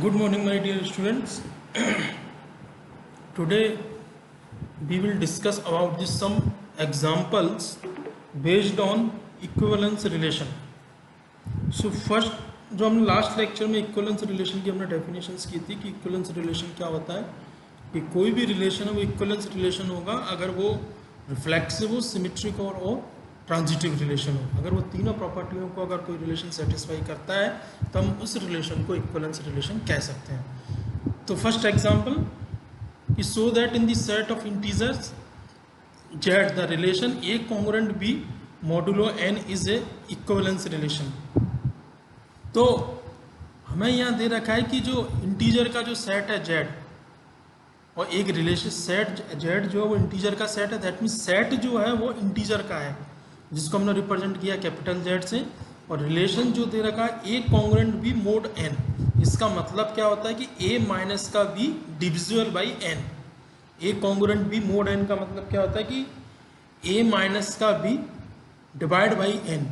Good morning, my dear students. Today we will discuss about some examples based on equivalence relation. So first, जो हमने last lecture में equivalence relation की हमने definitions की थी कि इक्विवेलेंस रिलेशन क्या होता है कि कोई भी रिलेशन है वो इक्विवेलेंस रिलेशन होगा अगर वो रिफ्लेक्सिव हो, सिमेट्रिक और ट्रांजिटिव रिलेशन हो। अगर वो तीनों प्रॉपर्टियों को अगर कोई रिलेशन सेटिस्फाई करता है तो हम उस रिलेशन को इक्विवेलेंस रिलेशन कह सकते हैं। तो फर्स्ट एग्जांपल कि so that in the set of integers Z the relation a congruent b modulo n is a equivalence relation. तो हमें यहाँ दे रखा है कि जो इंटीजर का जो सेट है जेड और एक रिलेशन सेट जेड जो है वो इंटीजर का सेट है, दैट मीन्स सेट जो है वो इंटीजर का है जिसको हमने रिप्रेजेंट किया कैपिटल जेड से। और रिलेशन जो दे रखा है a congruent b mod n, इसका मतलब क्या होता है कि ए माइनस का b divisible by n. A congruent b mod n का मतलब क्या होता है कि ए माइनस का b divide by n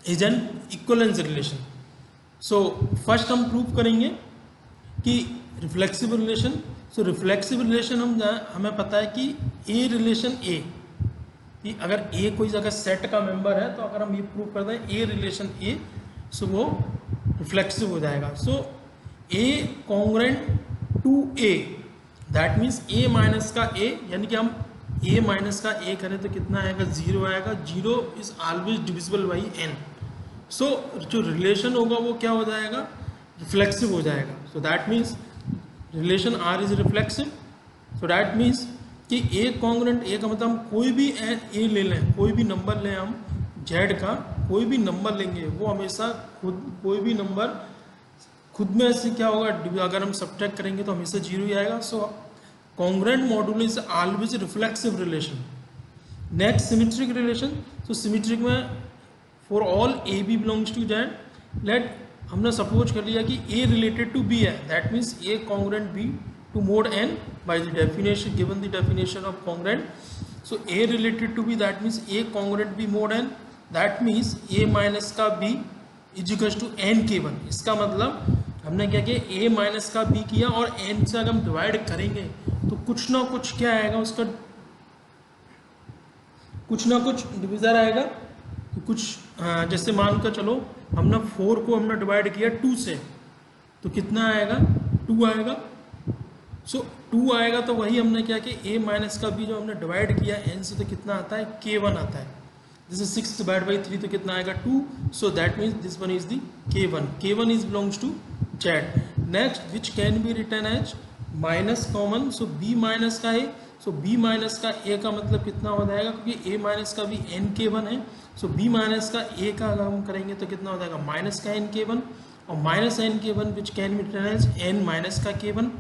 is an equivalence relation. So first हम प्रूव करेंगे कि reflexive relation. So reflexive relation हमें पता है कि ए रिलेशन ए कि अगर ए कोई जगह सेट का मेंबर है तो अगर हम ये प्रूव करते हैं ए रिलेशन ए, सो वो रिफ्लेक्सिव हो जाएगा। So a congruent to a that means a minus का ए, यानी कि हम ए माइनस का ए करें तो कितना आएगा, जीरो आएगा। Zero is always divisible by n. So जो रिलेशन होगा वो क्या हो जाएगा, रिफ्लेक्सिव हो जाएगा। So that means relation R is reflexive. So that means कि ए कॉन्ग्रुएंट ए का मतलब हम कोई भी ए ले लें, कोई भी नंबर लें, हम जेड का कोई भी नंबर लेंगे वो हमेशा खुद कोई भी नंबर खुद में से क्या होगा, अगर हम सब्ट्रैक्ट करेंगे तो हमेशा जीरो ही आएगा। So congruent modulo is always reflexive relation. Next symmetric relation. तो सिमेट्रिक में for all A B belongs to Z, let हमने सपोज कर लिया कि ए रिलेटेड टू बी है, that means A congruent B to mode n by the definition given the definition of congruent. So a related to b, that means a congruent b mode n, that means a minus का b is equals to n k1। इसका मतलब हमने क्या किया, a minus का b किया और n से अगर हम डिवाइड करेंगे तो कुछ ना कुछ क्या आएगा, उसका कुछ ना कुछ डिविजर आएगा। तो कुछ जैसे मान कर चलो हमने 4 को हमने डिवाइड किया 2 से तो कितना आएगा, 2 आएगा। सो 2 आएगा तो वही हमने क्या किया, a माइनस का b जो हमने डिवाइड किया n से तो कितना आता है, k1 आता है। जैसे 6 डिवाइड बाई 3 तो कितना आएगा, 2। So that means this one is the k1। k1 is belongs to Z. Next which can be written as minus common. So b minus का a, सो b माइनस का a का मतलब कितना हो जाएगा, क्योंकि a माइनस का भी n k1 है। सो b माइनस का a का अगर हम करेंगे तो कितना हो जाएगा, माइनस का n k1 और minus n k1 which can be written as n minus का k1।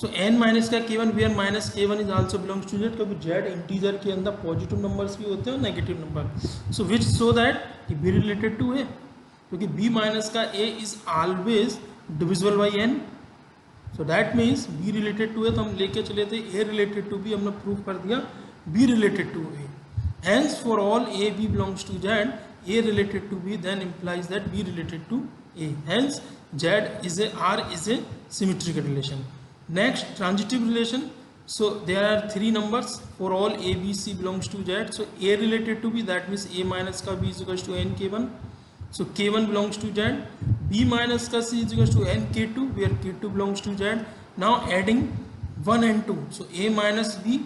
सो n माइनस का k1 where minus k1 is also belongs to Z, क्योंकि जेड इंटीजर के अंदर पॉजिटिव नंबर्स भी होते हैं और negative number. So which so that कि b रिलेटेड टू a, क्योंकि b माइनस का a is always divisible by n। So that means b related to a, तो हम लेके चले थे a रिलेटेड टू b, हमने प्रूव कर दिया b related to a। Hence for all a b belongs to Z, a related to b then implies that b related to a, hence z is a r is a symmetric relation. Next transitive relation. So there are 3 numbers for all a b c belongs to z. So a related to b, that means a minus ka b is equals to n k1. So k1 belongs to z. b minus ka c is equals to n k2 where k2 belongs to z. Now adding 1 and 2, so a minus b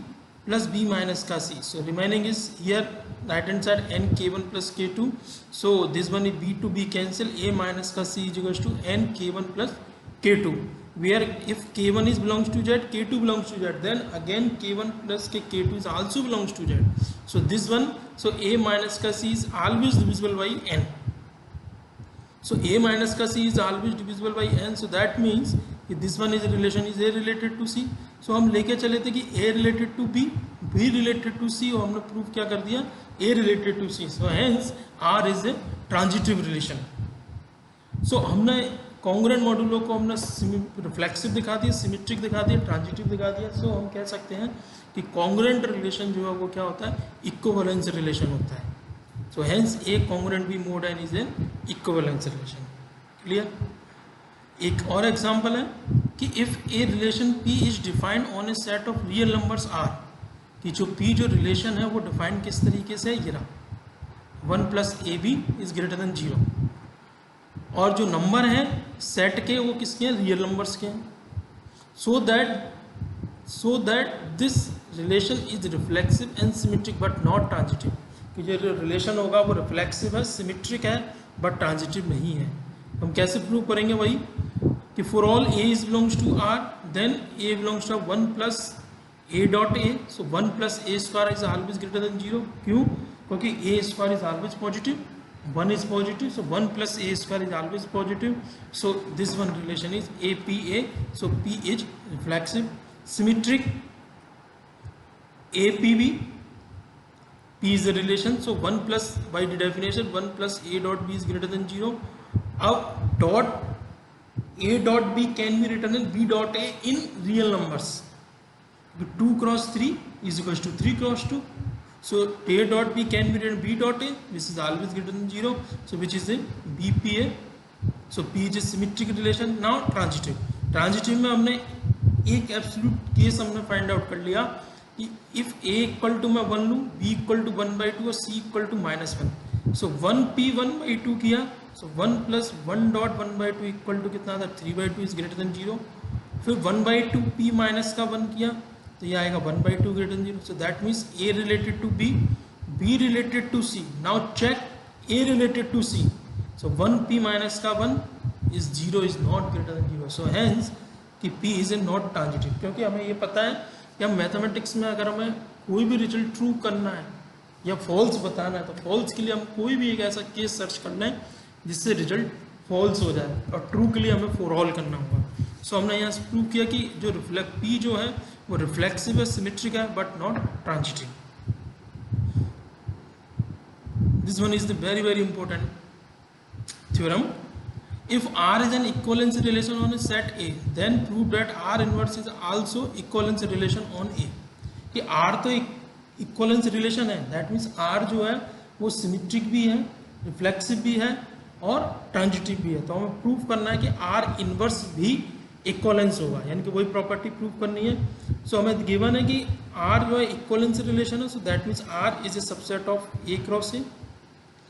plus b minus ka c, so remaining is here right hand side n k1 plus k2. So this one is b to b cancel, a minus ka c is equals to n k1 plus k2, where if k1 is belongs to z, k2 belongs to z, then again k1 plus k2 is also belongs to z. So this one, so a minus ka c is always divisible by n. So a minus ka c is always divisible by n. So that means this one is relation is a related to c. So हम लेके चले थे कि a related to b, b related to c, और हमने prove क्या कर दिया, a related to c. So hence r is a transitive relation. So हमने कॉन्ग्रुएंट मॉड्यूलो को हमने रिफ्लेक्सिव दिखा दिया, सिमेट्रिक दिखा दिया, ट्रांजिटिव दिखा दिया। सो हम कह सकते हैं कि कॉन्ग्रुएंट रिलेशन जो है वो क्या होता है, इक्विवेलेंस रिलेशन होता है। So hence a congruent b mod n is an equivalence relation. Clear? एक और एग्जांपल है कि if a relation P is defined on a set of real numbers R, कि जो P जो रिलेशन है वो डिफाइन किस तरीके से है, ये रहा 1 plus a b is greater than 0, और जो नंबर हैं सेट के वो किसके हैं, रियल नंबर्स के हैं। So that this relation is reflexive and symmetric but not transitive, कि जो रिलेशन होगा वो रिफ्लेक्सिव है, सिमेट्रिक है, बट ट्रांजिटिव नहीं है। हम कैसे प्रूव करेंगे, वही कि for all A is belongs to R then A belongs to 1 plus A dot A, so 1 plus A square is always greater than 0। क्यों? क्योंकि A square is always positive, 1 is positive, so 1 plus a square is always positive, so this one relation is APA, so P is reflexive, symmetric, APB, P is the relation, so 1 plus, by the definition 1 plus a dot b is greater than 0. अब dot a dot b can be written in b dot a in real numbers, 2 cross 3 is equals to 3 cross 2. So a dot b can be written b dot a, which is always greater than 0, so which is a BPA. So P is a symmetric relation. Now transitive में हमने एक absolute case हमने find out कर लिया कि if a equal to मैं 1 लूँ, b equal to 1/2 और c equal to -1, so 1p 1/2 किया, सो 1 प्लस 1 डॉट 1/2 इक्वल टू कितना था, 3/2 इज ग्रेटर देन 0। फिर 1/2 p माइनस का 1 किया तो ये आएगा 1/2 greater than 0। So that means a related to b, b related to c। Now check a related to c, so 1p minus का 1 is 0 is not greater than 0, so hence कि p is a not transitive. क्योंकि हमें ये पता है कि हम mathematics में अगर हमें कोई भी रिजल्ट ट्रू करना है या फॉल्स बताना है, तो फॉल्स के लिए हम कोई भी एक ऐसा केस सर्च कर लें जिससे रिजल्ट फॉल्स हो जाए, और ट्रू के लिए हमें फॉर ऑल करना होगा। सो हमने यहाँ से प्रूव किया कि जो p जो है वो रिफ्लेक्सिव है, सिमेट्रिक है, but not transitive. This one is the very very important theorem. If R is an equivalence relation on a set A, then prove that R inverse is also equivalence relation on A। कि R तो equivalence relation है, that means R जो है वो symmetric भी है, reflexive भी है और ट्रांजिटिव भी है। तो हमें प्रूव करना है कि R इनवर्स भी इक्वलेंस होगा, यानी कि वही प्रॉपर्टी प्रूव करनी है। सो हमें गिवन है कि R जो है इक्वलेंस रिलेशन है, so that means R is a subset of A cross A।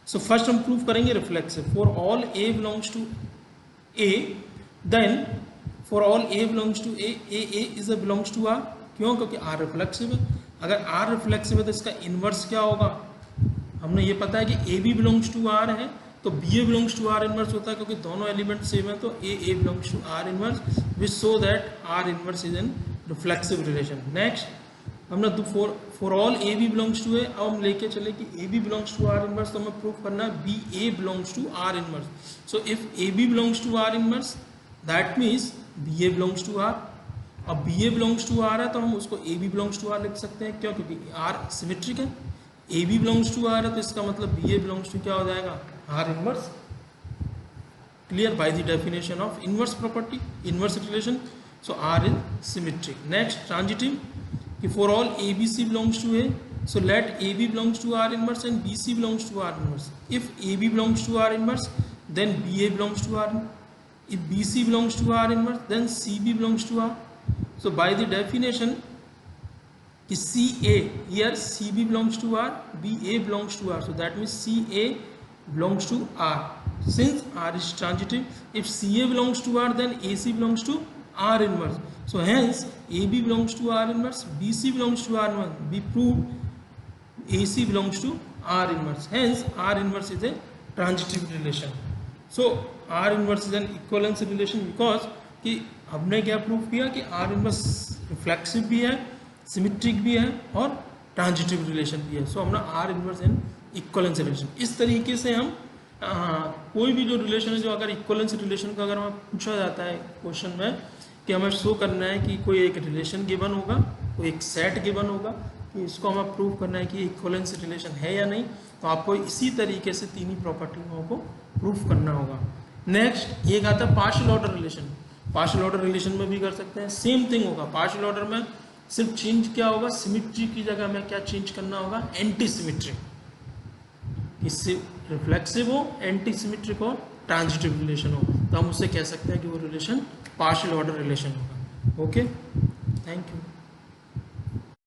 So first हम प्रूव करेंगे reflexive. For all A belongs to A, then for all A belongs to A, A is a belongs to R। क्यों? क्योंकि R reflexive है। अगर R reflexive है तो इसका inverse क्या होगा, हमने ये पता है कि A भी बिलोंग्स टू R है, तो B A belongs to R inverse होता है, क्योंकि दोनों एलिमेंट सेम है, तो A belongs to R inverse, which so that R inverse is an reflexive relation. Next हमने for all A B belongs to A, अब हम लेके चले कि A B belongs to R inverse, तो हमें प्रूव करना है B A belongs to R inverse. So if A B belongs to R inverse, that means B A belongs to R. अब B A belongs to R है तो हम उसको A B belongs to R लिख सकते हैं। क्यों? क्योंकि आर सिमेट्रिक है। A B belongs to R है तो इसका मतलब बी ए बिलोंग्स टू क्या हो जाएगा, R inverse. Clear? By the definition of inverse property, inverse relation, so R is symmetric. Next transitive, कि for all A B C belongs to A, so let AB belongs to R inverse and BC belongs to R inverse. If AB belongs to R inverse, then BA belongs to R. If BC belongs to R inverse, then CB belongs to R. So by the definition, CA, here CB belongs to R, BA belongs to R. So that means CA belongs to R. Since R is transitive, if CA belongs to R, then AC belongs to R inverse. So hence AB belongs to R inverse, BC belongs to R inverse. We proved AC belongs to R inverse. Hence R inverse is a transitive relation. So R inverse is an equivalence relation because कि हमने क्या prove किया कि R inverse reflexive भी है, symmetric भी है और ट्रांजिटिव रिलेशन भी है। सो हमने R inverse and equivalence relation, इस तरीके से हम कोई भी जो रिलेशन है, जो अगर इक्वलेंस रिलेशन का अगर हमें पूछा जाता है क्वेश्चन में कि हमें शो करना है कि कोई एक रिलेशन गिवन होगा, कोई एक सेट गिवन होगा, कि इसको हमें प्रूव करना है कि इक्वलेंस रिलेशन है या नहीं, तो आपको इसी तरीके से तीन ही प्रॉपर्टियों को प्रूव करना होगा। नेक्स्ट एक आता है partial order relation. Partial order relation में भी कर सकते हैं, सेम थिंग होगा। पार्शियल ऑर्डर में सिर्फ चेंज क्या होगा, सिमेट्री की जगह में क्या चेंज करना होगा, एंटी सिमेट्रिक। इससे रिफ्लेक्सिव हो, एंटी सिमेट्रिक हो, ट्रांजिटिव रिलेशन हो। तो हम उससे कह सकते हैं कि वो रिलेशन पार्शियल ऑर्डर रिलेशन होगा। Okay, thank you.